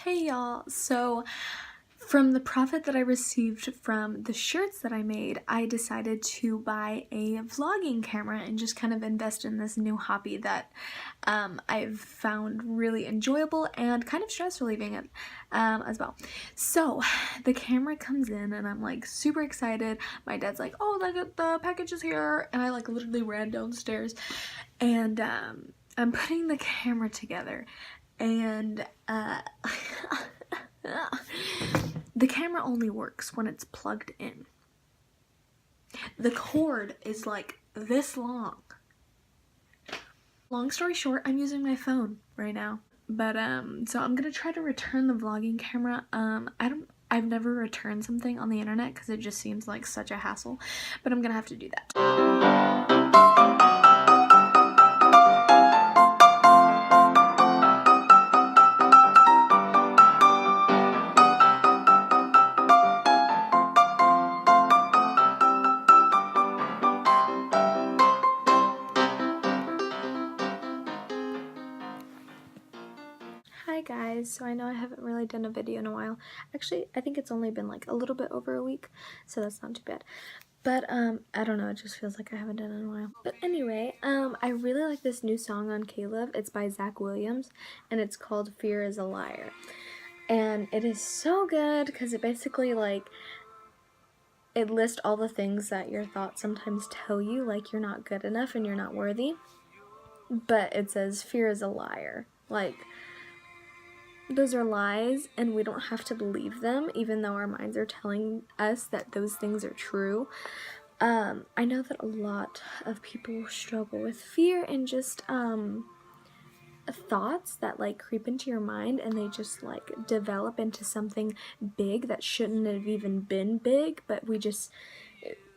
Hey y'all, so from the profit that I received from the shirts that I made, I decided to buy a vlogging camera and just kind of invest in this new hobby that I've found really enjoyable and kind of stress relieving as well. So the camera comes in and I'm like super excited. My dad's like, oh, the package is here, and I like literally ran downstairs and I'm putting the camera together, and the camera only works when it's plugged in. The cord is like this long. Long story short, I'm using my phone right now. But so I'm gonna try to return the vlogging camera. I've never returned something on the internet because it just seems like such a hassle, but I'm gonna have to do that. Hi guys, so I know I haven't really done a video in a while. Actually, I think it's only been like a little bit over a week, so that's not too bad. But I don't know, it just feels like I haven't done it in a while. But anyway, I really like this new song on K-Love. It's by Zach Williams and it's called Fear is a Liar. And it is so good because it basically like it lists all the things that your thoughts sometimes tell you, like you're not good enough and you're not worthy. But it says fear is a liar. Like, those are lies and we don't have to believe them even though our minds are telling us that those things are true. I know that a lot of people struggle with fear and just thoughts that like creep into your mind and they just like develop into something big that shouldn't have even been big, but we just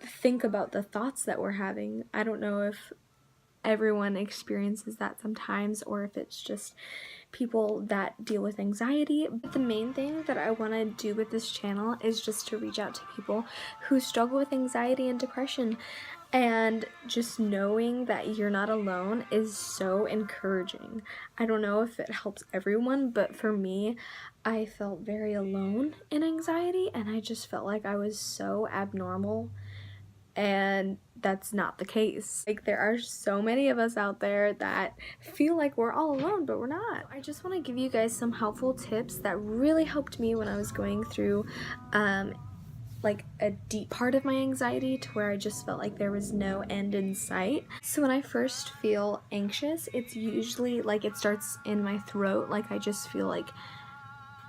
think about the thoughts that we're having. I don't know if everyone experiences that sometimes or if it's just people that deal with anxiety. But the main thing that I want to do with this channel is just to reach out to people who struggle with anxiety and depression, and just knowing that you're not alone is so encouraging. I don't know if it helps everyone, but for me, I felt very alone in anxiety and I just felt like I was so abnormal, and that's not the case. Like, there are so many of us out there that feel like we're all alone, but we're not. I just want to give you guys some helpful tips that really helped me when I was going through like a deep part of my anxiety to where I just felt like there was no end in sight. So when I first feel anxious, it's usually like it starts in my throat. Like I just feel like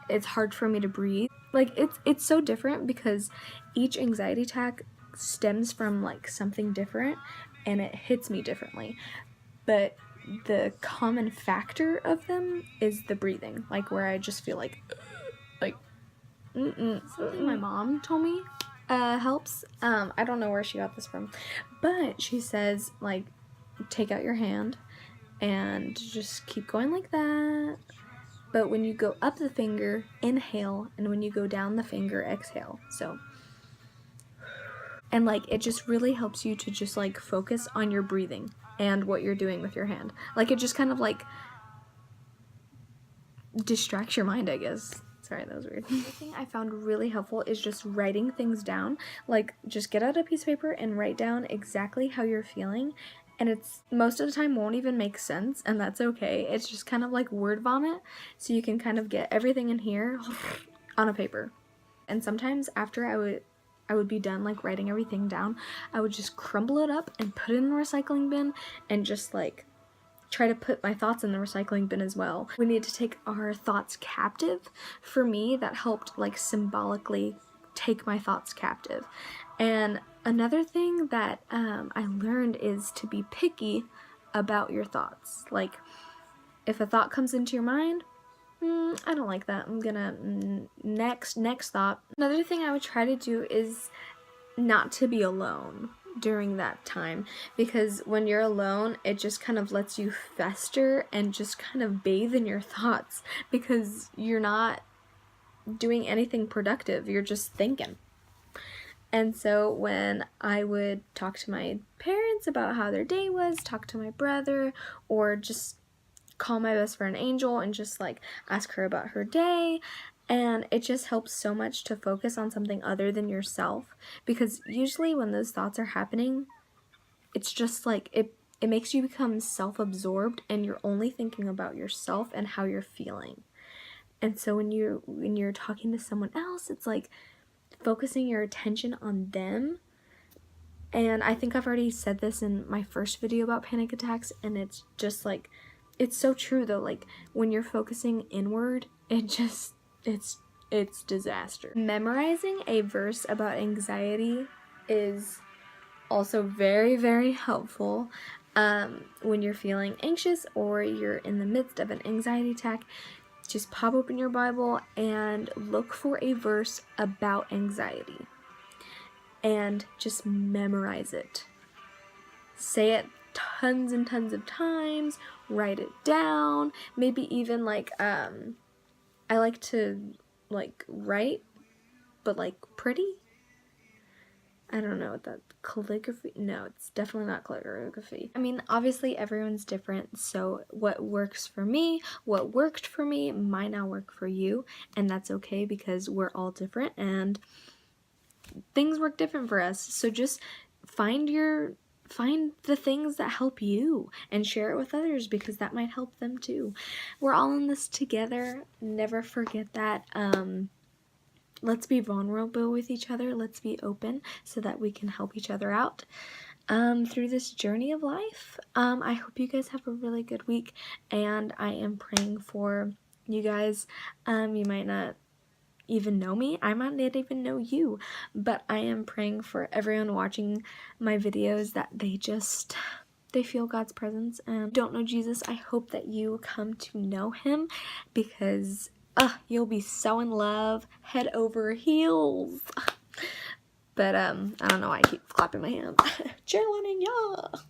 it's hard for me to breathe. Like it's so different because each anxiety attack stems from like something different and it hits me differently, but the common factor of them is the breathing, like where I just feel like something my mom told me helps. I don't know where she got this from, but she says like take out your hand and just keep going like that, but when you go up the finger, inhale, and when you go down the finger, exhale. So, and like it just really helps you to just like focus on your breathing and what you're doing with your hand. Like it just kind of like distracts your mind, I guess. Sorry, that was weird. The thing I found really helpful is just writing things down. Like just get out a piece of paper and write down exactly how you're feeling. And it's most of the time won't even make sense, and that's okay. It's just kind of like word vomit, so you can kind of get everything in here on a paper. And sometimes after I would be done like writing everything down, I would just crumble it up and put it in the recycling bin and just like try to put my thoughts in the recycling bin as well. We need to take our thoughts captive. For me, that helped like symbolically take my thoughts captive. And another thing that I learned is to be picky about your thoughts. Like if a thought comes into your mind, I don't like that, I'm gonna next thought. Another thing I would try to do is not to be alone during that time, because when you're alone it just kind of lets you fester and just kind of bathe in your thoughts because you're not doing anything productive, you're just thinking. And so when I would talk to my parents about how their day was, talk to my brother, or just call my best friend Angel and just like ask her about her day. And it just helps so much to focus on something other than yourself, because usually when those thoughts are happening, it's just like it makes you become self-absorbed and you're only thinking about yourself and how you're feeling. And so when you're talking to someone else, it's like focusing your attention on them. And I think I've already said this in my first video about panic attacks, and it's just like, it's so true though. Like when you're focusing inward, it's disaster. Memorizing a verse about anxiety is also very, very helpful when you're feeling anxious or you're in the midst of an anxiety attack. Just pop open your Bible and look for a verse about anxiety and just memorize it. Say it tons and tons of times, write it down, maybe even like I like to like write but like pretty. I don't know what that, calligraphy? No, it's definitely not calligraphy. I mean, obviously everyone's different, so what works for me, what worked for me might not work for you, and that's okay because we're all different and things work different for us. So just find the things that help you and share it with others, because that might help them too. We're all in this together. Never forget that. Let's be vulnerable with each other. Let's be open so that we can help each other out through this journey of life. I hope you guys have a really good week, and I am praying for you guys. You might not even know me. I might not even know you, but I am praying for everyone watching my videos that they feel God's presence and don't know Jesus. I hope that you come to know him, because you'll be so in love, head over heels. But I don't know why I keep clapping my hands. Cheerleading, yeah.